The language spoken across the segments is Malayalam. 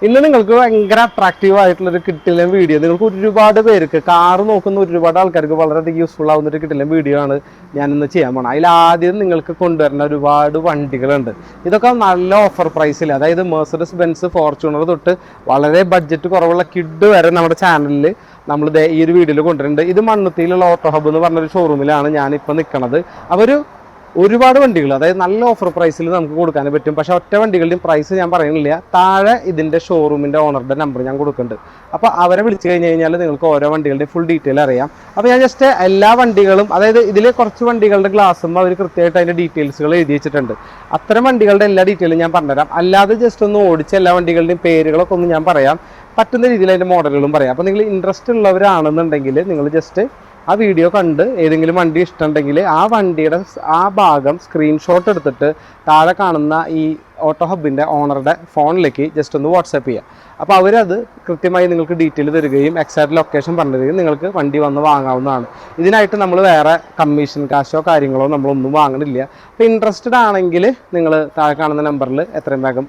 ഇന്ന് നിങ്ങൾക്ക് ഭയങ്കര അട്രാക്റ്റീവ് ആയിട്ടുള്ളൊരു കിട്ടില്ല വീഡിയോ. നിങ്ങൾക്ക് ഒരുപാട് പേർക്ക് കാറ് നോക്കുന്ന ഒരുപാട് ആൾക്കാർക്ക് വളരെയധികം യൂസ്ഫുൾ ആവുന്ന ഒരു കിട്ടില്ല വീഡിയോ ആണ് ഞാനിന്ന് ചെയ്യാൻ പോകണം. അതിലാദ്യം നിങ്ങൾക്ക് കൊണ്ടുവരുന്ന ഒരുപാട് വണ്ടികളുണ്ട്. ഇതൊക്കെ നല്ല ഓഫർ പ്രൈസിൽ, അതായത് മെർസിഡസ് ബെൻസ് ഫോർച്യൂണർ തൊട്ട് വളരെ ബഡ്ജറ്റ് കുറവുള്ള കിഡ് വരെ നമ്മുടെ ചാനലിൽ നമ്മൾ ഈ ഒരു വീഡിയോയിൽ കൊണ്ടുവരുന്നുണ്ട്. ഇത് മണ്ണുത്തിയിലുള്ള ഓട്ടോ ഹബ് എന്ന് പറഞ്ഞൊരു ഷോറൂമിലാണ് ഞാനിപ്പോൾ നിൽക്കുന്നത്. അവർ ഒരുപാട് വണ്ടികൾ, അതായത് നല്ല ഓഫർ പ്രൈസിൽ നമുക്ക് കൊടുക്കാൻ പറ്റും. പക്ഷേ ഒറ്റ വണ്ടികളുടെയും പ്രൈസ് ഞാൻ പറയുന്നില്ല. താഴെ ഇതിൻ്റെ ഷോറൂമിൻ്റെ ഓണറുടെ നമ്പർ ഞാൻ കൊടുക്കുന്നുണ്ട്. അപ്പോൾ അവരെ വിളിച്ചു കഴിഞ്ഞാൽ നിങ്ങൾക്ക് ഓരോ വണ്ടികളുടെയും ഫുൾ ഡീറ്റെയിൽ അറിയാം. അപ്പോൾ ഞാൻ ജസ്റ്റ് എല്ലാ വണ്ടികളും, അതായത് ഇതിൽ കുറച്ച് വണ്ടികളുടെ ഗ്ലാസ്സും അവർ കൃത്യമായിട്ട് അതിൻ്റെ ഡീറ്റെയിൽസുകൾ എഴുതി വെച്ചിട്ടുണ്ട്. അത്തരം വണ്ടികളുടെ എല്ലാ ഡീറ്റെയിലും ഞാൻ പറഞ്ഞുതരാം. അല്ലാതെ ജസ്റ്റ് ഒന്ന് ഓടിച്ച എല്ലാ വണ്ടികളുടെയും പേരുകളൊക്കെ ഒന്ന് ഞാൻ പറയാം. പറ്റുന്ന രീതിയിൽ അതിൻ്റെ മോഡലുകളും പറയാം. അപ്പോൾ നിങ്ങൾ ഇൻട്രസ്റ്റ് ഉള്ളവരാണെന്നുണ്ടെങ്കിൽ നിങ്ങൾ ജസ്റ്റ് ആ വീഡിയോ കണ്ട് ഏതെങ്കിലും വണ്ടി ഇഷ്ടമുണ്ടെങ്കിൽ ആ വണ്ടിയുടെ ആ ഭാഗം സ്ക്രീൻഷോട്ട് എടുത്തിട്ട് താഴെ കാണുന്ന ഈ ഓട്ടോ ഹബിൻ്റെ ഓണറുടെ ഫോണിലേക്ക് ജസ്റ്റ് ഒന്ന് വാട്സാപ്പ് ചെയ്യുക. അപ്പോൾ അവരത് കൃത്യമായി നിങ്ങൾക്ക് ഡീറ്റെയിൽ തരികയും എക്സാക്ട് ലൊക്കേഷൻ പറഞ്ഞു തരികയും നിങ്ങൾക്ക് വണ്ടി വന്ന് വാങ്ങാവുന്നതാണ്. ഇതിനായിട്ട് നമ്മൾ വേറെ കമ്മീഷൻ കാശോ കാര്യങ്ങളോ നമ്മളൊന്നും വാങ്ങണില്ല. അപ്പോൾ ഇൻട്രസ്റ്റഡ് ആണെങ്കിൽ നിങ്ങൾ താഴെ കാണുന്ന നമ്പറിൽ എത്രയും വേഗം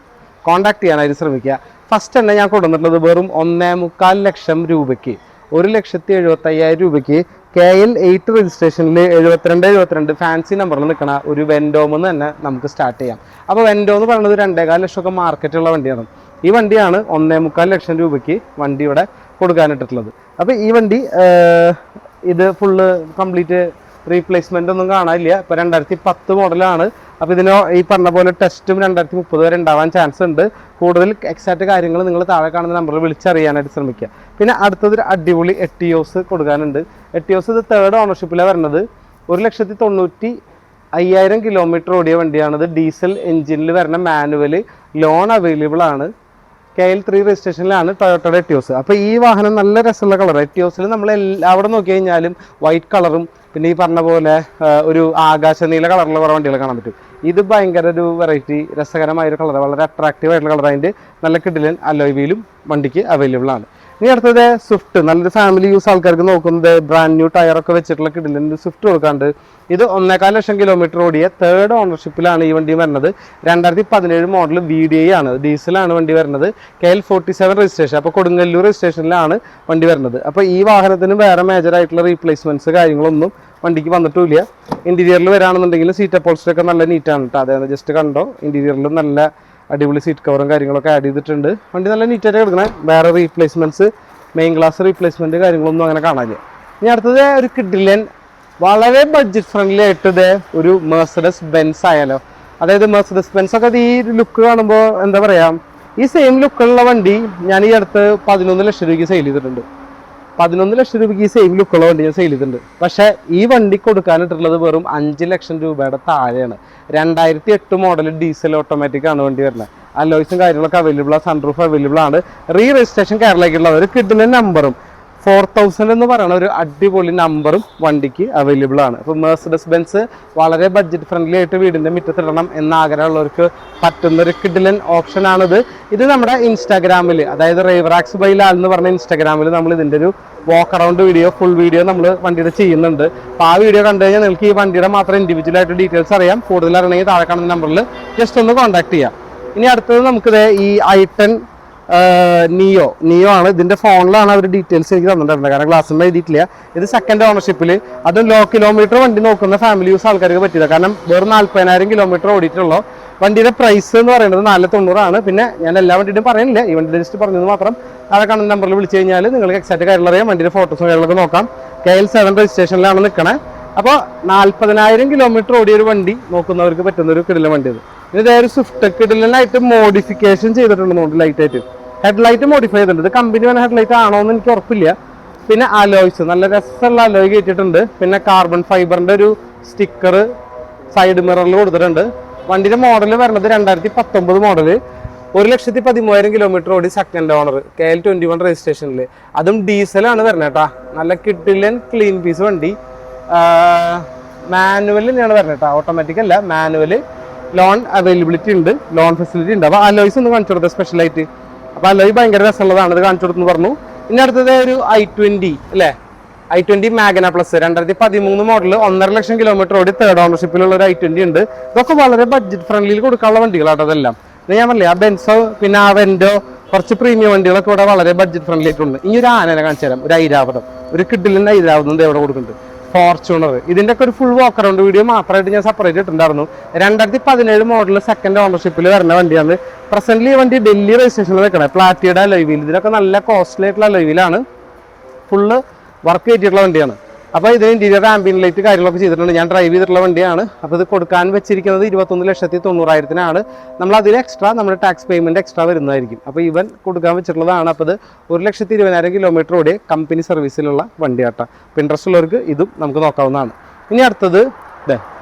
കോൺടാക്ട് ചെയ്യാനായിട്ട് ശ്രമിക്കുക. ഫസ്റ്റ് തന്നെ ഞാൻ കൊണ്ടുവന്നിട്ടുള്ളത് വെറും 1.25 ലക്ഷം രൂപയ്ക്ക്, 1,75,000 രൂപയ്ക്ക് KL 8 രജിസ്ട്രേഷനിൽ 72 ഫാൻസി നമ്പറിൽ നിൽക്കണ ഒരു വെൻഡോമെന്ന് തന്നെ നമുക്ക് സ്റ്റാർട്ട് ചെയ്യാം. അപ്പോൾ വെൻഡോ എന്ന് പറയുന്നത് 2.25 ലക്ഷമൊക്കെ മാർക്കറ്റുള്ള വണ്ടിയാണ്. ഈ വണ്ടിയാണ് 1.25 ലക്ഷം രൂപയ്ക്ക് വണ്ടി ഇവിടെ കൊടുക്കാനിട്ടിട്ടുള്ളത്. അപ്പോൾ ഈ വണ്ടി ഇത് ഫുള്ള് കംപ്ലീറ്റ് റീപ്ലേസ്മെൻ്റ് ഒന്നും കാണാനില്ല. ഇപ്പോൾ 2010 മോഡലാണ്. അപ്പോൾ ഇതിന് ഈ പറഞ്ഞ പോലെ ടെസ്റ്റും 2030 വരെ ഉണ്ടാവാൻ ചാൻസ് ഉണ്ട്. കൂടുതൽ എക്സാക്റ്റ് കാര്യങ്ങൾ നിങ്ങൾ താഴെ കാണുന്ന നമ്പറിൽ വിളിച്ചറിയാനായിട്ട് ശ്രമിക്കുക. പിന്നെ അടുത്തതൊരു അടിപൊളി എട്ടിയോസ് കൊടുക്കാനുണ്ട്. എട്ടിയോസ് ഇത് 3rd ഓണർഷിപ്പിലാണ് വരുന്നത്. 1,95,000 കിലോമീറ്റർ ഓടിയ വണ്ടിയാണിത്. ഡീസൽ എഞ്ചിനിൽ വരുന്ന മാനുവൽ, ലോൺ അവൈലബിൾ ആണ്. KL 3 രജിസ്ട്രേഷനിലാണ് ടൊയോട്ടയുടെ എട്ടിയോസ്. അപ്പോൾ ഈ വാഹനം നല്ല രസമുള്ള കളർ. എട്ടിയോസിൽ നമ്മൾ അവിടെ നോക്കി കഴിഞ്ഞാലും വൈറ്റ് കളറും പിന്നെ ഈ പറഞ്ഞ പോലെ ഒരു ആകാശനീല കളറിലുള്ള കുറേ വണ്ടികൾ കാണാൻ പറ്റും. ഇത് ഭയങ്കര ഒരു വെറൈറ്റി രസകരമായൊരു കളർ, വളരെ അട്രാക്റ്റീവ് ആയിട്ടുള്ള കളർ. അതിൻ്റെ നല്ല കിഡിലൻ അലോയ് വീലും വണ്ടിക്ക് അവൈലബിൾ ആണ്. ഇനി അടുത്തത് സ്വിഫ്റ്റ്, നല്ലൊരു ഫാമിലി യൂസ് ആൾക്കാർക്ക് നോക്കുന്നത് ബ്രാൻഡ് ന്യൂ ടയറൊക്കെ വെച്ചിട്ടുള്ള കിഡിലൻ സ്വിഫ്റ്റ് കൊടുക്കാണ്ട്. ഇത് 1.25 ലക്ഷം കിലോമീറ്റർ ഓടിയ 3rd ഓണർഷിപ്പിലാണ് ഈ വണ്ടി വരുന്നത്. 2017 മോഡൽ VDI ആണ്, ഡീസലാണ് വണ്ടി വരുന്നത്. KL 47 രജിസ്ട്രേഷൻ, അപ്പോൾ കൊടുങ്ങല്ലൂർ രജിസ്ട്രേഷനിലാണ് വണ്ടി വരുന്നത്. അപ്പോൾ ഈ വാഹനത്തിന് വേറെ മേജറായിട്ടുള്ള റീപ്ലേസ്മെൻറ്റ്സ് കാര്യങ്ങളൊന്നും വണ്ടിക്ക് വന്നിട്ടില്ല. ഇൻറ്റീരിയറിൽ വരാണെന്നുണ്ടെങ്കിൽ സീറ്റ് അപ്പോൾസ്റ്ററി ഒക്കെ നല്ല നീറ്റാണ് കേട്ടോ. അതായത് ജസ്റ്റ് കണ്ടോ, ഇൻറ്റീരിയറിലും നല്ല അടിപൊളി സീറ്റ് കവറും കാര്യങ്ങളൊക്കെ ആഡ് ചെയ്തിട്ടുണ്ട്. വണ്ടി നല്ല നീറ്റായിട്ട് കിടക്കണേ. വേറെ റീപ്ലേസ്മെൻറ്റ്സ്, മെയിൻ ഗ്ലാസ് റീപ്ലേസ്മെൻറ്റ് കാര്യങ്ങളൊന്നും അങ്ങനെ കാണാനില്ല. ഇനി അടുത്തത് ഒരു കിഡിലൻ വളരെ ബഡ്ജറ്റ് ഫ്രണ്ട്ലി ആയിട്ട് ഒരു മെർസിഡസ് ബെൻസ് ആയാലോ. അതായത് മെർസിഡസ് ബെൻസ് ഒക്കെ ഈ ലുക്ക് കാണുമ്പോൾ എന്താ പറയുക, ഈ സെയിം ലുക്കുള്ള വണ്ടി ഞാൻ ഈ അടുത്ത് 11 ലക്ഷം രൂപയ്ക്ക് സെയിൽ ചെയ്തിട്ടുണ്ട്. 11 ലക്ഷം രൂപയ്ക്ക് ഈ സെയിം ലുക്കുള്ള വണ്ടി ഞാൻ സെയിൽ ചെയ്തിട്ടുണ്ട്. പക്ഷേ ഈ വണ്ടി കൊടുക്കാനിട്ടുള്ളത് വെറും 5 ലക്ഷം രൂപയുടെ താഴെയാണ്. 2008 മോഡൽ ഡീസൽ ഓട്ടോമാറ്റിക് ആണ് വണ്ടി വരുന്നത്. അലോയ്സും കാര്യങ്ങളൊക്കെ അവൈലബിൾ ആണ്, സൺറൂഫ് അവൈലബിൾ ആണ്. രജിസ്ട്രേഷൻ കേരളയ്ക്കുള്ള ഒരു കിഡിലെ നമ്പറും 4000 എന്ന് പറയുന്ന ഒരു അടിപൊളി നമ്പറും വണ്ടിക്ക് അവൈലബിൾ ആണ്. അപ്പോൾ മെർസിഡസ് ബെൻസ് വളരെ ബഡ്ജറ്റ് ഫ്രണ്ട്ലി ആയിട്ട് വീടിൻ്റെ മുറ്റത്തിടണം എന്ന ആഗ്രഹമുള്ളവർക്ക് പറ്റുന്നൊരു കിഡിലൻ ഓപ്ഷനാണിത്. ഇത് നമ്മുടെ ഇൻസ്റ്റാഗ്രാമിൽ, അതായത് റേവറാക്സ് ബൈ ലാൽ എന്ന് പറഞ്ഞ ഇൻസ്റ്റാഗ്രാമിൽ നമ്മൾ ഇതിൻ്റെ ഒരു വാക്ക് അറൗണ്ട് വീഡിയോ, ഫുൾ വീഡിയോ നമ്മൾ വണ്ടിയുടെ ചെയ്യുന്നുണ്ട്. അപ്പോൾ ആ വീഡിയോ കണ്ടു കഴിഞ്ഞാൽ നിങ്ങൾക്ക് ഈ വണ്ടിയുടെ മാത്രം ഇൻഡിവിജ്വൽ ആയിട്ട് ഡീറ്റെയിൽസ് അറിയാം. കൂടുതൽ അറിയണമെങ്കിൽ താഴെ കാണുന്ന നമ്പറിൽ ജസ്റ്റ് ഒന്ന് കോൺടാക്ട് ചെയ്യാം. ഇനി അടുത്തത് നമുക്കിത് ഈ i10 നിയോ ആണ്. ഇതിൻ്റെ ഫോണിലാണ് അവർ ഡീറ്റെയിൽസ് എനിക്ക് തന്നിട്ടുണ്ട്, കാരണം ഗ്ലാസ്സിൽ എഴുതിയിട്ടില്ല. ഇത് 2nd ഓണർഷിപ്പിൽ, അത് ലോ കിലോമീറ്റർ വണ്ടി നോക്കുന്ന ഫാമിലി യൂസ് ആൾക്കാർക്ക് പറ്റിയത്. കാരണം വെറും 40,000 കിലോമീറ്റർ ഓടിയിട്ടുള്ളൂ. വണ്ടിയുടെ പ്രൈസ് എന്ന് പറയുന്നത് 490 ആണ്. പിന്നെ ഞാൻ എല്ലാ വണ്ടിയുടെയും പറയുന്നില്ല, ഈ വണ്ടിയുടെ ലിസ്റ്റ് പറഞ്ഞത് മാത്രം. താഴെ കാണുന്ന നമ്പറിൽ വിളിച്ചു കഴിഞ്ഞാൽ നിങ്ങൾക്ക് എക്സാക്ട് കാര്യങ്ങൾ അറിയാം. വണ്ടിയുടെ ഫോട്ടോസും കാര്യങ്ങളൊക്കെ നോക്കാം. KL 7 രജിസ്ട്രേഷനിലാണ് നിൽക്കണേ. അപ്പോൾ 40,000 കിലോമീറ്റർ ഓടിയ ഒരു വണ്ടി നോക്കുന്നവർക്ക് പറ്റുന്ന ഒരു കിടിലൻ വണ്ടി ഇത്. ഇത് ഒരു സ്വിഫ്റ്റ് കിഡിലനായിട്ട് മോഡിഫിക്കേഷൻ ചെയ്തിട്ടുണ്ടെന്നുണ്ട്. ലൈറ്റായിട്ട് ഹെഡ്ലൈറ്റ് മോഡിഫൈ ചെയ്തിട്ടുണ്ട്. ഇത് കമ്പനി വേണം ഹെഡ്ലൈറ്റ് ആണോ എന്ന് എനിക്ക് ഉറപ്പില്ല. പിന്നെ അലോയ്സ്, നല്ല രസമുള്ള അലോയ് കയറ്റിയിട്ടുണ്ട്. പിന്നെ കാർബൺ ഫൈബറിൻ്റെ ഒരു സ്റ്റിക്കർ സൈഡ് മിററിൽ കൊടുത്തിട്ടുണ്ട്. വണ്ടിയുടെ മോഡൽ വരുന്നത് 2019 മോഡൽ, 1,13,000 കിലോമീറ്റർ ഓടി 2nd ഓണർ, KL 21 രജിസ്ട്രേഷനിൽ. അതും ഡീസലാണ് വരുന്നത് കേട്ടോ. നല്ല കിഡിലൻ ക്ലീൻ പീസ് വണ്ടി. മാനുവൽ തന്നെയാണ് വരുന്നത് കേട്ടോ, ഓട്ടോമാറ്റിക് അല്ല, മാനുവൽ. ലോൺ അവൈലബിലിറ്റി ഉണ്ട്, ലോൺ ഫെസിലിറ്റി ഉണ്ട്. അപ്പോൾ അലോയ്സ് ഒന്ന് കാണിച്ചു കൊടുത്തത് സ്പെഷ്യലായിട്ട്. അപ്പോൾ അലോയ് ഭയങ്കര രസമുള്ളതാണ്, ഇത് കാണിച്ചു കൊടുത്തെന്ന് പറഞ്ഞു. ഇനി അടുത്തത് ഒരു i20 അല്ലേ, i20 മാഗ്ന പ്ലസ് 2013 മോഡൽ, 1.5 ലക്ഷം കിലോമീറ്റർ ഓടി 3rd ഓണർഷിപ്പിലുള്ള ഒരു i20 ഉണ്ട്. ഇതൊക്കെ വളരെ ബഡ്ജറ്റ് ഫ്രണ്ട്ലിയിൽ കൊടുക്കാനുള്ള വണ്ടികളാട്ടോ. അതെല്ലാം ഞാൻ പറഞ്ഞില്ലേ, ആ ബെൻസോ പിന്നെ ആ വെൻഡോ കുറച്ച് പ്രീമിയം വണ്ടികളൊക്കെ ഇവിടെ വളരെ ബഡ്ജറ്റ് ഫ്രണ്ട്ലി ആയിട്ടുണ്ട്. ഇനി ഒരു ആനനെ കാണിച്ചു തരാം, ഒരു ഐരാവതം, ഒരു കിഡിലിൻ്റെ ഐരാവതം ഇവിടെ കൊടുക്കുന്നുണ്ട്. ഫോർച്യൂണർ, ഇതിൻ്റെ ഒക്കെ ഒരു ഫുൾ വാക്ക് അറൗണ്ട് വീഡിയോ മാത്രമായിട്ട് ഞാൻ സെപ്പറേറ്റ് ഇട്ടിട്ടുണ്ടായിരുന്നു. 2017 മോഡൽ സെക്കൻഡ് ഓണർഷിപ്പിൽ വരുന്ന വണ്ടിയാണ്. പ്രസന്റ്ലി ഈ വണ്ടി ഡൽഹി രജിസ്ട്രേഷനിൽ വെക്കണേ, പ്ലാറ്റിയുടെ അലോയ്. ഇതിനൊക്കെ നല്ല കോസ്റ്റ്ലി ആയിട്ടുള്ള അലോയിലാണ്, ഫുള്ള് വർക്ക് ചെയ്തിട്ടുള്ള വണ്ടിയാണ്. അപ്പോൾ ഇത് ഇന്റീരിയർ ആംബിയൻ ലൈറ്റ് കാര്യങ്ങളൊക്കെ ചെയ്തിട്ടുണ്ട്. ഞാൻ ഡ്രൈവ് ചെയ്തിട്ടുള്ള വണ്ടിയാണ്. അപ്പോൾ ഇത് കൊടുക്കാൻ വെച്ചിരിക്കുന്നത് 21,90,000 നമ്മൾ അതിൽ എക്സ്ട്രാ നമ്മുടെ ടാക്സ് പേയ്മെന്റ് എക്സ്ട്രാ വരുന്നതായിരിക്കും. അപ്പോൾ ഇവൻ കൊടുക്കാൻ വെച്ചിട്ടുള്ളതാണ്. അപ്പോൾ ഇത് 1,20,000 കിലോമീറ്റർ ഓടിയ കമ്പനി സർവീസിലുള്ള വണ്ടിയാട്ടോ. അപ്പോൾ ഇൻട്രസ്റ്റ് ഉള്ളവർക്ക് ഇതും നമുക്ക് നോക്കാവുന്നതാണ്. ഇനി അടുത്തത്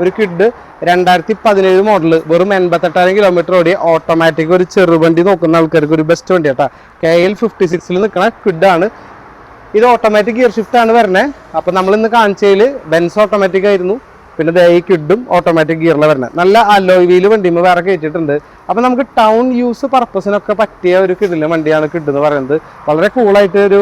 ഒരു കിഡ് 2017 മോഡൽ, വെറും 88,000 കിലോമീറ്റർ ഓടിയ ഓട്ടോമാറ്റിക് ഒരു ചെറുവണ്ടി നോക്കുന്ന ആൾക്കാർക്ക് ഒരു ബെസ്റ്റ് വണ്ടി കേട്ടോ. KL 56 നിൽക്കുന്ന കിഡാണ്. ഇത് ഓട്ടോമാറ്റിക് ഗിയർ ഷിഫ്റ്റ് ആണ് വരുന്നത്. അപ്പോൾ നമ്മൾ ഇന്ന് കാണിച്ചതിൽ ബെൻസ് ഓട്ടോമാറ്റിക് ആയിരുന്നു, പിന്നെ ഈ കിഡും ഓട്ടോമാറ്റിക് ഗിയറിൽ വരുന്നത്. നല്ല അലോയ് വീല് വണ്ടിയുമ്പോൾ വേറെ കയറ്റിയിട്ടുണ്ട്. അപ്പോൾ നമുക്ക് ടൗൺ യൂസ് പർപ്പസിനൊക്കെ പറ്റിയ ഒരു കിഡിലെ വണ്ടിയാണ് കിഡ് എന്ന് പറയുന്നത്. വളരെ കൂളായിട്ട് ഒരു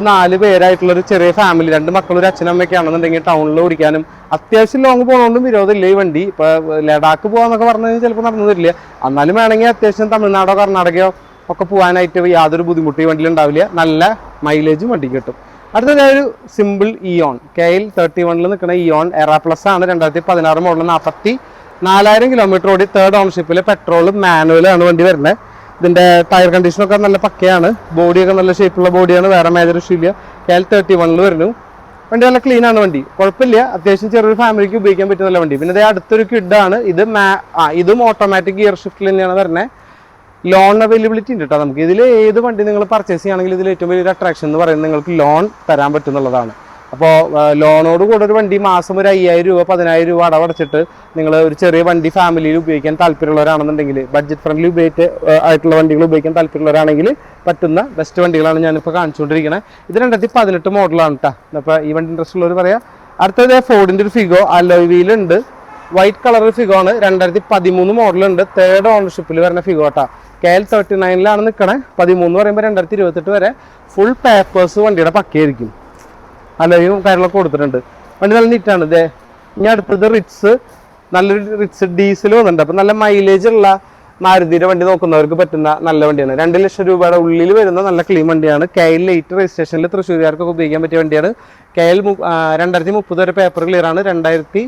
4 പേരായിട്ടുള്ള ഒരു ചെറിയ ഫാമിലി, 2 മക്കളും ഒരു അച്ഛനും അമ്മയൊക്കെ ആണെന്നുണ്ടെങ്കിൽ ടൗണിൽ ഓടിക്കാനും അത്യാവശ്യം ലോങ് പോകുന്നതുകൊണ്ടും വിരോധമില്ല ഈ വണ്ടി. ഇപ്പോൾ ലഡാക്ക് പോകാന്നൊക്കെ പറഞ്ഞു കഴിഞ്ഞാൽ ചിലപ്പോൾ നടന്നു തരില്ല, എന്നാലും വേണമെങ്കിൽ അത്യാവശ്യം തമിഴ്നാടോ കർണാടകയോ ഒക്കെ പോകാനായിട്ട് യാതൊരു ബുദ്ധിമുട്ടും ഈ വണ്ടിയിൽ ഉണ്ടാവില്ല. നല്ല മൈലേജും വണ്ടി കിട്ടും. അടുത്തത് ഒരു സിമ്പിൾ ഇയോൺ, KL 31 നിൽക്കുന്ന ഇയോൺ എറ പ്ലസ് ആണ്. 2016 മോഡൽ, 44,000 കിലോമീറ്റർ ഓടി, തേർഡ് ഓണർഷിപ്പിൽ, പെട്രോളും മാനുവലാണ് വണ്ടി വരുന്നത്. ഇതിൻ്റെ ടയർ കണ്ടീഷനൊക്കെ നല്ല പക്കയാണ്, ബോഡിയൊക്കെ നല്ല ഷേപ്പുള്ള ബോഡിയാണ്, വേറെ മേജർ ഇഷ്യൂ ഇല്ല. KL 31 വരുന്നു. വണ്ടി നല്ല ക്ലീൻ ആണ്, വണ്ടി കുഴപ്പമില്ല, അത്യാവശ്യം ചെറിയൊരു ഫാമിലിക്ക് ഉപയോഗിക്കാൻ പറ്റുന്ന നല്ല വണ്ടി. പിന്നെ അടുത്തൊരു കിഡാണ് ഇത്. ഇതും ഓട്ടോമാറ്റിക് ഗിയർ ഷിഫ്റ്റിൽ തന്നെയാണ് വരുന്നത്. ലോൺ അവൈലബിലിറ്റി ഉണ്ട് കേട്ടോ. നമുക്ക് ഇതിൽ ഏത് വണ്ടി നിങ്ങൾ പർച്ചേസ് ചെയ്യുകയാണെങ്കിൽ ഇതിൽ ഏറ്റവും വലിയൊരു അട്രാക്ഷൻ എന്ന് പറയുന്നത് നിങ്ങൾക്ക് ലോൺ തരാൻ പറ്റുന്നുള്ളതാണ്. അപ്പോൾ ലോണോട് കൂടെ ഒരു വണ്ടി മാസം ഒരു 5,000 രൂപ 10,000 രൂപ അടവടച്ചിട്ട് നിങ്ങൾ ഒരു ചെറിയ വണ്ടി ഫാമിലിയിൽ ഉപയോഗിക്കാൻ താല്പര്യമുള്ളവരാണെന്നുണ്ടെങ്കിൽ, ബഡ്ജറ്റ് ഫ്രണ്ട്ലി ആയിട്ടുള്ള വണ്ടികൾ ഉപയോഗിക്കാൻ താല്പര്യമുള്ളവരാണെങ്കിൽ പറ്റുന്ന ബെസ്റ്റ് വണ്ടികളാണ് ഞാനിപ്പോൾ കാണിച്ചുകൊണ്ടിരിക്കുന്നത്. ഇത് 2018 മോഡലാണ് കേട്ടോ. അപ്പോൾ ഈ വണ്ടി ഇൻട്രസ്റ്റ് ഉള്ളവർ പറയാം. അടുത്തത് ഫോർഡിൻ്റെ ഒരു ഫിഗോ അലോയ് വീലുണ്ട്, വൈറ്റ് കളർ ഫിഗോ ആണ്. 2013 മോഡലുണ്ട്, തേർഡ് ഓണർഷിപ്പിൽ വരുന്ന ഫിഗോ കേട്ടോ. KL 39 നിൽക്കണേ. 13 പറയുമ്പോൾ 2028 വരെ ഫുൾ പേപ്പേഴ്സ് വണ്ടിയുടെ പക്കയായിരിക്കും, അലോയും കാര്യങ്ങളൊക്കെ കൊടുത്തിട്ടുണ്ട്. വണ്ടി നല്ല നീറ്റാണ്. ഇതേ ഇനി അടുത്തത് റിറ്റ്സ്, നല്ലൊരു റിറ്റ്സ് ഡീസൽ വന്നിട്ടുണ്ട്. അപ്പം നല്ല മൈലേജ് ഉള്ള മാരുതിയുടെ വണ്ടി നോക്കുന്നവർക്ക് പറ്റുന്ന നല്ല വണ്ടിയാണ്. 2 ലക്ഷം രൂപയുടെ ഉള്ളിൽ വരുന്ന നല്ല ക്ലീൻ വണ്ടിയാണ്. KL 8 രജിസ്ട്രേഷനിൽ തൃശ്ശൂരുകാർക്കൊക്കെ ഉപയോഗിക്കാൻ പറ്റിയ വണ്ടിയാണ്. KL 2030 വരെ പേപ്പർ ക്ലിയർ ആണ്. 2000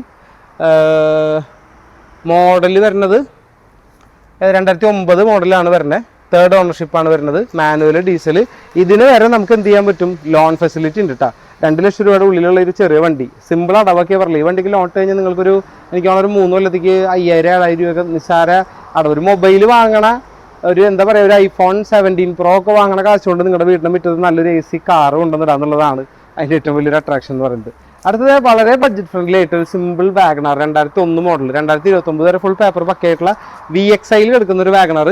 മോഡൽ വരുന്നത് 2009 മോഡലാണ് വരുന്നത്. തേർഡ് ഓണർഷിപ്പാണ് വരുന്നത്. Manual diesel. ഇതിന് വരെ നമുക്ക് എന്ത് ചെയ്യാൻ പറ്റും, ലോൺ ഫെസിലിറ്റി ഉണ്ട് കേട്ടോ. 2 ലക്ഷം രൂപയുടെ ഉള്ളിലുള്ള ഒരു ചെറിയ വണ്ടി, സിമ്പിൾ അടവൊക്കെ പറയില്ല. ഈ വണ്ടിക്ക് ലോൺ കഴിഞ്ഞാൽ നിങ്ങൾക്കൊരു എനിക്ക് ഒരു 3 കൊല്ലത്തേക്ക് 5,000-7,000 രൂപയൊക്കെ നിസ്സാര അടവ്. ഒരു മൊബൈൽ വാങ്ങണ ഒരു എന്താ പറയുക, ഒരു iPhone 17 Pro ഒക്കെ വാങ്ങണ കാശുകൊണ്ട് നിങ്ങളുടെ വീടിന് മുറ്റത്ത് നല്ലൊരു AC കാറ് കൊണ്ടുവന്നിടാന്നുള്ളതാണ് അതിൻ്റെ ഏറ്റവും വലിയൊരു അട്രാക്ഷൻ എന്ന് പറയുന്നത്. അടുത്തത് വളരെ ബഡ്ജറ്റ് ഫ്രണ്ട്ലി ആയിട്ട് ഒരു സിമ്പിൾ വാഗണർ, 2001 മോഡൽ, 2029 വരെ ഫുൾ പേപ്പർ പക്കയായിട്ടുള്ള VXIയിൽ എടുക്കുന്ന ഒരു വാഗണർ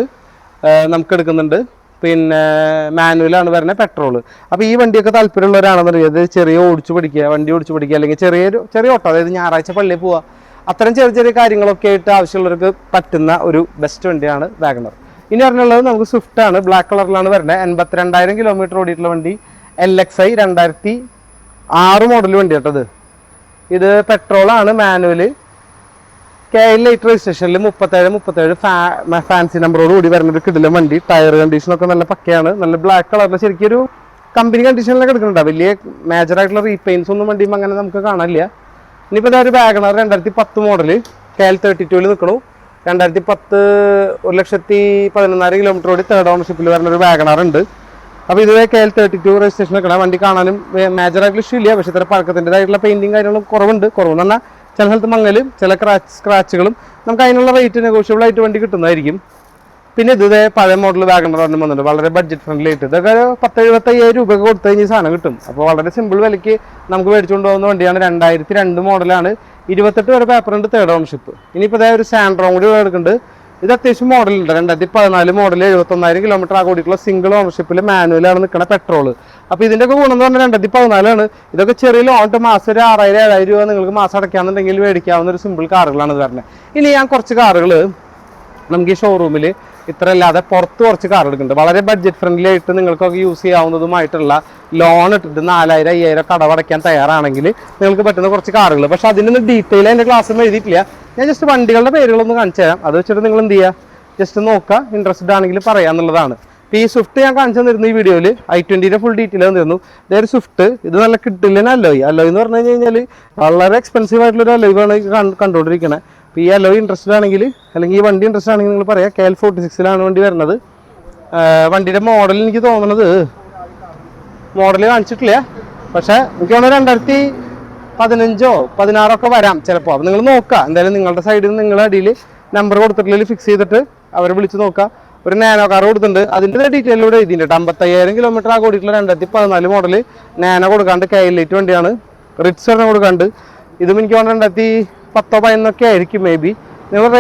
നമുക്ക് എടുക്കുന്നുണ്ട്. പിന്നെ മാനുവലാണ് വരുന്നത്, പെട്രോൾ. അപ്പോൾ ഈ വണ്ടിയൊക്കെ താല്പര്യമുള്ളവരാണെന്നറിയാം, അത് ചെറിയ വണ്ടി ഓടിച്ചു പഠിക്കുക, അല്ലെങ്കിൽ ചെറിയ ഓട്ടോ, അതായത് ഞായറാഴ്ച പള്ളിയിൽ പോവുക, അത്തരം ചെറിയ കാര്യങ്ങളൊക്കെ ആയിട്ട് ആവശ്യമുള്ളവർക്ക് പറ്റുന്ന ഒരു ബെസ്റ്റ് വണ്ടിയാണ് വാഗണർ. ഇനി പറഞ്ഞുള്ളത് നമുക്ക് സ്വിഫ്റ്റ് ആണ്, ബ്ലാക്ക് കളറിലാണ് വരുന്നത്. 82,000 കിലോമീറ്റർ ഓടിയിട്ടുള്ള വണ്ടി, LXI 2006 മോഡൽ വണ്ടി കേട്ടത്. ഇത് പെട്രോളാണ്, മാനുവൽ. KL 8 രജിസ്ട്രേഷനിൽ 37 ഫാൻസി നമ്പറോട് കൂടി വരുന്ന ഒരു കിടിലൻ വണ്ടി. ടയർ കണ്ടീഷനൊക്കെ നല്ല പക്കയാണ്, നല്ല ബ്ലാക്ക് കളറിൽ ശരിക്കും ഒരു കമ്പനി കണ്ടീഷനിലൊക്കെ എടുക്കുന്നുണ്ട്. വലിയ മേജറായിട്ടുള്ള റീപെയിൻസ് ഒന്നും വണ്ടിയും അങ്ങനെ നമുക്ക് കാണാനില്ല. ഇനിയിപ്പോൾ ഒരു വാഗണർ 2010 മോഡൽ, KL 32 നിൽക്കണു. 2010 1,11,000 കിലോമീറ്റർ ഓടി, തേർഡ് ഓണർഷിപ്പിൽ വരുന്ന ഒരു വാഗണർ ഉണ്ട്. അപ്പോൾ ഇതുവരെ KL 32 രജിസ്ട്രേഷൻ നിൽക്കണം. വണ്ടി കാണാനും മേജറായിട്ടുള്ള ഇഷ്യൂ ഇല്ല, പക്ഷേ ഇത്ര പഴക്കത്തിൻ്റെതായിട്ടുള്ള പെയിൻറ്റിങ് കാര്യങ്ങളും കുറവെന്ന് പറഞ്ഞാൽ ചില സ്ഥലത്ത് മങ്ങലും ചില സ്ക്രാച്ചുകളും നമുക്ക് അതിനുള്ള റേറ്റ് നെഗോഷ്യബിൾ ആയിട്ട് വണ്ടി കിട്ടുന്നതായിരിക്കും. പിന്നെ ഇത് പഴയ മോഡൽ വാഗണർ വന്നിട്ടുണ്ട്, വളരെ ബഡ്ജറ്റ് ഫ്രണ്ട്ലി ആയിട്ട്. ഇതൊക്കെ 10,000-75,000 രൂപ കൊടുത്തു കഴിഞ്ഞാൽ സാധനം കിട്ടും. അപ്പോൾ വളരെ സിമ്പിൾ വിലയ്ക്ക് നമുക്ക് മേടിച്ചുകൊണ്ട് പോകുന്ന വണ്ടിയാണ്. 2002 മോഡലാണ്, 28 വരെ പേപ്പർ ഉണ്ട്, തേർഡ് ഓണർഷിപ്പ്. ഇനിയിപ്പോൾ ഒരു സാൻഡ്രോം കൂടി എടുക്കുന്നുണ്ട്. ഇത് അത്യാവശ്യം മോഡലുണ്ട്, 2014 മോഡൽ, 71,000 കിലോമീറ്റർ ആകൂടിയിട്ടുള്ള സിംഗിൾ ഓണർഷിപ്പിൽ മാനുവലാണ് നിൽക്കുന്ന പെട്രോൾ. അപ്പോൾ ഇതിൻ്റെയൊക്കെ ഗുണം എന്ന് പറഞ്ഞാൽ 2014 ഇതൊക്കെ ചെറിയ ലോൺ മാസം ഒരു 6,000-7,000 രൂപ നിങ്ങൾക്ക് മാസം അടയ്ക്കാന്നുണ്ടെങ്കിൽ മേടിക്കാവുന്ന ഒരു സിമ്പിൾ കാറുകളാണ് ഇത് വരുന്നത്. ഇനി ഞാൻ കുറച്ച് കാറുകൾ നമുക്ക് ഈ ഷോറൂമിൽ ഇത്ര അല്ലാതെ പുറത്ത് കുറച്ച് കാർ എടുക്കുന്നുണ്ട്, വളരെ ബഡ്ജറ്റ് ഫ്രണ്ട്ലി ആയിട്ട് നിങ്ങൾക്കൊക്കെ യൂസ് ചെയ്യാവുന്നതുമായിട്ടുള്ള ലോൺ ഇട്ടിട്ട് 4,000-5,000 കടവടയ്ക്കാൻ തയ്യാറാണെങ്കിൽ നിങ്ങൾക്ക് പറ്റുന്ന കുറച്ച് കാറുകൾ. പക്ഷെ അതിനൊന്നും ഡീറ്റെയിൽ എൻ്റെ ക്ലാസ്സിൽ എഴുതിയിട്ടില്ല. ഞാൻ ജസ്റ്റ് വണ്ടികളുടെ പേരുകളൊന്ന് കാണിച്ചു തരാം, അത് വെച്ചിട്ട് നിങ്ങൾ എന്ത് ചെയ്യുക, ജസ്റ്റ് നോക്കുക, ഇൻട്രസ്റ്റഡ് ആണെങ്കിൽ പറയാന്നുള്ളതാണ്. ഈ സ്വിഫ്റ്റ് ഞാൻ കാണിച്ചു തന്നിരുന്നു ഈ വീഡിയോയിൽ i20 ഫുൾ ഡീറ്റെയിൽ തന്നിരുന്നു. ഇതൊരു സ്വിഫ്റ്റ്, ഇത് നല്ല കിട്ടില്ല അലോയ്. അലോയ് എന്ന് പറഞ്ഞു കഴിഞ്ഞാൽ വളരെ എക്സ്പെൻസീവ് ആയിട്ടുള്ള അലോയ് ആണ് കണ്ടുകൊണ്ടിരിക്കണേ. അപ്പോൾ ഈ അലോയ് ഇൻട്രസ്റ്റഡ് ആണെങ്കിൽ, അല്ലെങ്കിൽ ഈ വണ്ടി ഇൻട്രസ്റ്റ് ആണെങ്കിൽ നിങ്ങൾ പറയാം. KL 46 വണ്ടി വരുന്നത്. വണ്ടിയുടെ മോഡൽ എനിക്ക് തോന്നുന്നത് മോഡൽ കാണിച്ചിട്ടില്ല, പക്ഷേ എനിക്ക് തോന്നുന്നു 2015 16 വരാം ചിലപ്പോൾ. അപ്പോൾ നിങ്ങൾ നോക്കുക എന്തായാലും, നിങ്ങളുടെ സൈഡിൽ നിങ്ങളുടെ അടിയിൽ നമ്പർ കൊടുത്തിട്ടില്ലെങ്കിൽ ഫിക്സ് ചെയ്തിട്ട് അവരെ വിളിച്ച് നോക്കുക. ഒരു നാനോ കാർ കൊടുത്തിട്ടുണ്ട്, അതിൻ്റെ ഡീറ്റെയിലൂടെ എഴുതിയിട്ടുണ്ട്. 55,000 കിലോമീറ്റർ ആകെ ഓടിയിട്ടുള്ള 2014 മോഡൽ നാനോ കൊടുക്കാണ്ട് KL 8 വണ്ടിയാണ്. റിറ്റ്സ് ഒരെണ്ണം കൊടുക്കാണ്ട്. ഇതും എനിക്ക് തോന്നുന്നു 2010-11 ആയിരിക്കും മേ ബി. നിങ്ങൾ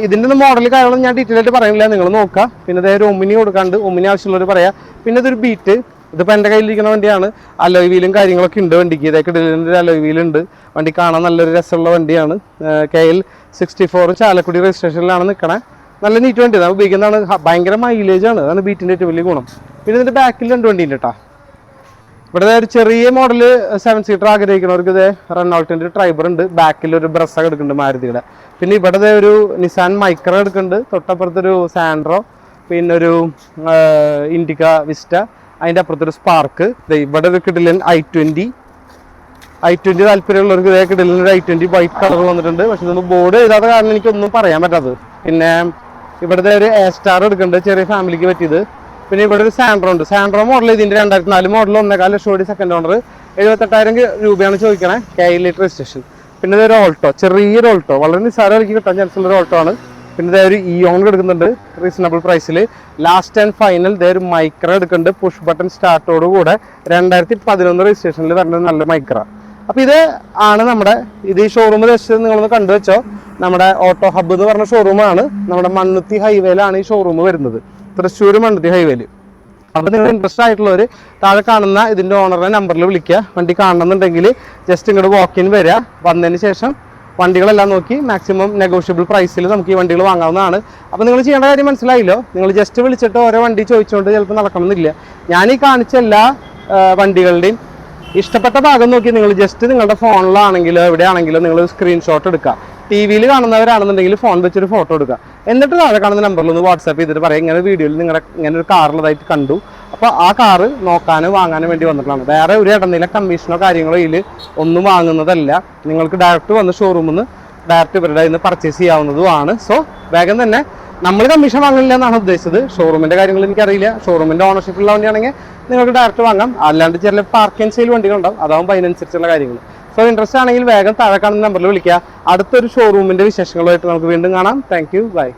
ഇതിൻ്റെ മോഡൽ കാര്യങ്ങളും ഞാൻ ഡീറ്റെയിൽ ആയിട്ട് പറയുന്നില്ല, നിങ്ങൾ നോക്കുക. പിന്നെ അതായത് ഒമിനി കൊടുക്കാണ്ട്, ഒമിനി ആവശ്യമുള്ളവർ പറയാം. പിന്നെ ഇതൊരു ബീറ്റ്, ഇതിപ്പോൾ എൻ്റെ കയ്യിലിരിക്കുന്ന വണ്ടിയാണ്. അലോയ് വീലും കാര്യങ്ങളൊക്കെ ഉണ്ട് വണ്ടിക്ക്. ഇതൊക്കെ ഡെലിവറിൻ്റെ അലോയ് വീലുണ്ട്. വണ്ടി കാണാൻ നല്ലൊരു രസമുള്ള വണ്ടിയാണ്. KL 64 ചാലക്കുടി രജിസ്ട്രേഷനിലാണ് നിൽക്കണേ. നല്ല നീറ്റ് വണ്ടി, നമ്മൾ ഉപയോഗിക്കുന്നതാണ്. ഭയങ്കര മൈലേജ് ആണ്, അതാണ് ബീറ്റിൻ്റെ ഏറ്റവും വലിയ ഗുണം. പിന്നെ ഇതിൻ്റെ ബാക്കിൽ 2 വണ്ടി ഉണ്ട് കേട്ടോ. ഇവിടെ ഒരു ചെറിയ മോഡൽ 7 സീറ്റർ ആഗ്രഹിക്കുന്നവർക്ക് ഇത് റെനോൾട്ടിൻ്റെ ട്രൈബർ ഉണ്ട്. ബാക്കിൽ ഒരു ബ്രസ്സൊക്കെ എടുക്കുന്നുണ്ട് മാരുതിയുടെ. പിന്നെ ഇവിടെ ഒരു നിസാൻ മൈക്ര എടുക്കുന്നുണ്ട്. തൊട്ടപ്പുറത്തൊരു സാൻഡ്രോ, പിന്നെ ഒരു ഇൻഡിക്ക വിസ്റ്റ, അതിൻ്റെ അപ്പുറത്തൊരു സ്പാർക്ക്. ഇവിടെ ഒരു കിഡിലൻ i20 താല്പര്യമുള്ളവർക്ക് ഇതേ കിഡിലൻ ഒരു i20 വൈറ്റ് കളർ വന്നിട്ടുണ്ട്. പക്ഷെ ഇതൊന്നും ബോർഡ് എഴുതാത്ത കാരണം എനിക്കൊന്നും പറയാൻ പറ്റാത്തത്. പിന്നെ ഇവിടുത്തെ ഒരു A സ്റ്റാർ എടുക്കുന്നുണ്ട്, ചെറിയ ഫാമിലിക്ക് പറ്റിയത്. പിന്നെ ഇവിടെ ഒരു സാൻഡ്രോ ഉണ്ട്. സാൻഡ്രോ മോഡൽ ഇതിൻ്റെ 2004 മോഡൽ 1.25 ലക്ഷം സെക്കൻഡ് ഓണർ 78,000 രൂപയാണ് ചോദിക്കണേ. KL 8 registration. പിന്നെ ഇതൊരു ഓൾട്ടോ, ചെറിയൊരു ഓൾട്ടോ, വളരെ നിസ്സാര വിലയ്ക്ക് കിട്ടാൻ ചാൻസ് ഉള്ളൊരു ഓൾട്ടോ ആണ്. പിന്നെ ഇതേ ഒരു ഇയോൺ എടുക്കുന്നുണ്ട് റീസണബിൾ പ്രൈസിൽ. ലാസ്റ്റ് ആൻഡ് ഫൈനൽ ഇതേ ഒരു മൈക്ര എടുക്കുന്നുണ്ട്, പുഷ് ബട്ടൺ സ്റ്റാർട്ടോട് കൂടെ 2011 രജിസ്ട്രേഷനിൽ വരുന്നത് നല്ല മൈക്ര. അപ്പോൾ ഇത് ആണ് നമ്മുടെ ഇത്. ഈ ഷോറൂം ജസ്റ്റ് നിങ്ങളൊന്ന് കണ്ടുവെച്ചോ. നമ്മുടെ ഓട്ടോ ഹബ്ബ് എന്ന് പറഞ്ഞ ഷോറൂമാണ്. നമ്മുടെ മണ്ണുത്തി ഹൈവേയിലാണ് ഈ ഷോറൂം വരുന്നത്, തൃശ്ശൂർ മണ്ണുത്തി ഹൈവേയിൽ. അപ്പോൾ നിങ്ങൾ ഇൻട്രസ്റ്റ് ആയിട്ടുള്ളവർ താഴെ കാണുന്ന ഇതിൻ്റെ ഓണറുടെ നമ്പറിൽ വിളിക്കുക. വണ്ടി കാണണമെന്നുണ്ടെങ്കിൽ ജസ്റ്റ് ഇങ്ങോട്ട് വാക്കിൻ വരിക. വന്നതിന് ശേഷം വണ്ടികളെല്ലാം നോക്കി മാക്സിമം നെഗോഷ്യബിൾ പ്രൈസിൽ നമുക്ക് ഈ വണ്ടികൾ വാങ്ങാവുന്നതാണ്. അപ്പോൾ നിങ്ങൾ ചെയ്യേണ്ട കാര്യം മനസ്സിലായില്ലോ. നിങ്ങൾ ജസ്റ്റ് വിളിച്ചിട്ട് ഓരോ വണ്ടി ചോദിച്ചുകൊണ്ട് ചിലപ്പോൾ നടക്കണമെന്നില്ല. ഞാൻ ഈ കാണിച്ച എല്ലാ വണ്ടികളുടെയും ഇഷ്ടപ്പെട്ട ഭാഗം നോക്കി നിങ്ങൾ ജസ്റ്റ് നിങ്ങളുടെ ഫോണിലാണെങ്കിലോ എവിടെയാണെങ്കിലോ നിങ്ങൾ സ്ക്രീൻഷോട്ട് എടുക്കുക. TV-യിൽ കാണുന്നവരാണെന്നുണ്ടെങ്കിൽ ഫോൺ വെച്ചൊരു ഫോട്ടോ എടുക്കുക. എന്നിട്ട് താഴെ കാണുന്ന നമ്പറിൽ ഒന്ന് വാട്സാപ്പ് ചെയ്തിട്ട് പറയാം, ഇങ്ങനെ വീഡിയോയിൽ നിങ്ങളുടെ ഇങ്ങനെ ഒരു കാറുള്ളതായിട്ട് കണ്ടു, അപ്പോൾ ആ കാറ് നോക്കാനും വാങ്ങാനും വേണ്ടി വന്നിട്ടുള്ളതാണ്. വേറെ ഒരു ഇടനില കമ്മീഷനോ കാര്യങ്ങളോ ഇതിൽ ഒന്നും വാങ്ങുന്നതല്ല. നിങ്ങൾക്ക് ഡയറക്റ്റ് വന്ന് ഷോറൂമിൽ നിന്ന് ഡയറക്റ്റ് ഇവരുടെ ഇന്ന് പർച്ചേസ് ചെയ്യാവുന്നതുമാണ്. സോ വേഗം തന്നെ, നമ്മൾ കമ്മീഷൻ വാങ്ങില്ല എന്നാണ് ഉദ്ദേശിച്ചത്. ഷോറൂമിൻ്റെ കാര്യങ്ങൾ എനിക്കറിയില്ല. ഷോറൂമിൻ്റെ ഓണർഷിപ്പുള്ള വണ്ടിയാണെങ്കിൽ നിങ്ങൾക്ക് ഡയറക്റ്റ് വാങ്ങാം. അല്ലാണ്ട് ചില പാർക്ക് ആൻഡ് സെയിൽ വണ്ടികളുണ്ടാവും, അതാവുമ്പോൾ അതിനനുസരിച്ചുള്ള കാര്യങ്ങൾ. സോ ഇൻട്രസ്റ്റ് ആണെങ്കിൽ വേഗം താഴെ കാണുന്ന നമ്പറിൽ വിളിക്കുക. അടുത്തൊരു ഷോറൂമിൻ്റെ വിശേഷങ്ങളുമായിട്ട് നമുക്ക് വീണ്ടും കാണാം. Thank you, by.